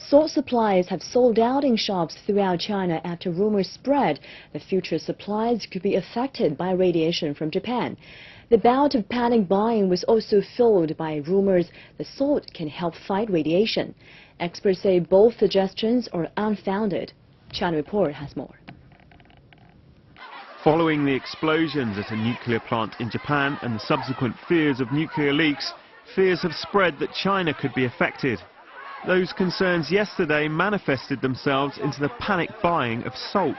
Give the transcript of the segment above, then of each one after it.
Salt supplies have sold out in shops throughout China after rumors spread that future supplies could be affected by radiation from Japan. The bout of panic buying was also fueled by rumors that salt can help fight radiation. Experts say both suggestions are unfounded. China Report has more. Following the explosions at a nuclear plant in Japan and the subsequent fears of nuclear leaks, fears have spread that China could be affected. Those concerns yesterday manifested themselves into the panic buying of salt.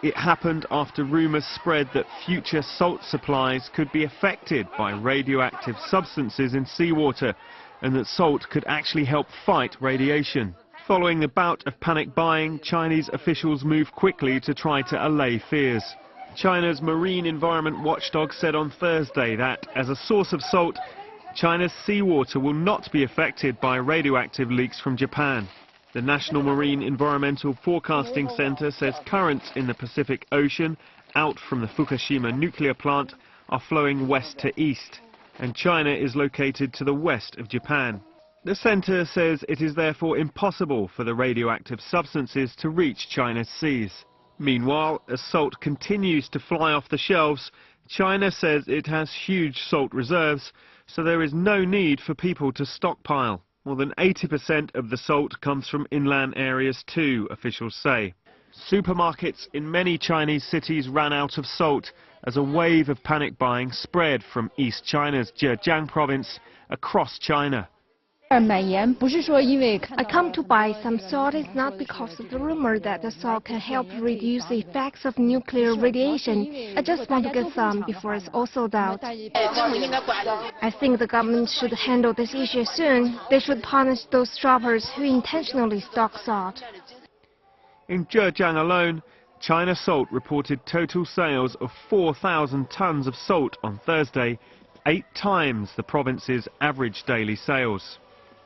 It happened after rumours spread that future salt supplies could be affected by radioactive substances in seawater and that salt could actually help fight radiation. Following the bout of panic buying, Chinese officials moved quickly to try to allay fears. China's marine environment watchdog said on Thursday that, as a source of salt, China's seawater will not be affected by radioactive leaks from Japan. The National Marine Environmental Forecasting Center says currents in the Pacific Ocean out from the Fukushima nuclear plant are flowing west to east, and China is located to the west of Japan. The center says it is therefore impossible for the radioactive substances to reach China's seas. Meanwhile, as salt continues to fly off the shelves, China says it has huge salt reserves, so there is no need for people to stockpile. More than 80% of the salt comes from inland areas too, officials say. Supermarkets in many Chinese cities ran out of salt as a wave of panic buying spread from East China's Zhejiang province across China. I come to buy some salt is not because of the rumor that the salt can help reduce the effects of nuclear radiation. I just want to get some before it's all sold out. I think the government should handle this issue soon. They should punish those shoppers who intentionally stock salt. In Zhejiang alone, China Salt reported total sales of 4,000 tons of salt on Thursday, 8 times the province's average daily sales.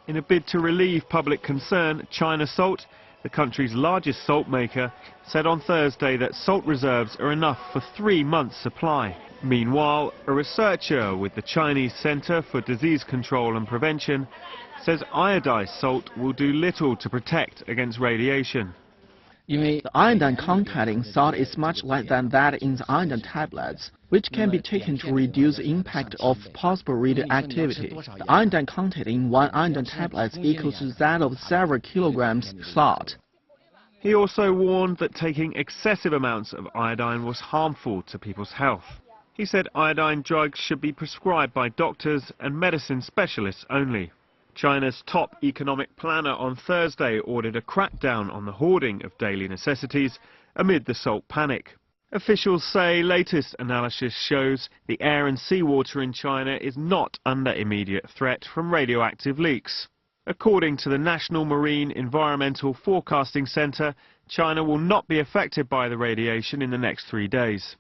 In a bid to relieve public concern, China Salt, the country's largest salt maker, said on Thursday that salt reserves are enough for 3 months' supply. Meanwhile, a researcher with the Chinese Center for Disease Control and Prevention says iodized salt will do little to protect against radiation. The iodine content in salt is much less than that in the iodine tablets, which can be taken to reduce the impact of possible radioactivity. The iodine content in one iodine tablet equals to that of several kilograms of salt. He also warned that taking excessive amounts of iodine was harmful to people's health. He said iodine drugs should be prescribed by doctors and medicine specialists only. China's top economic planner on Thursday ordered a crackdown on the hoarding of daily necessities amid the salt panic. Officials say latest analysis shows the air and seawater in China is not under immediate threat from radioactive leaks. According to the National Marine Environmental Forecasting Center, China will not be affected by the radiation in the next 3 days.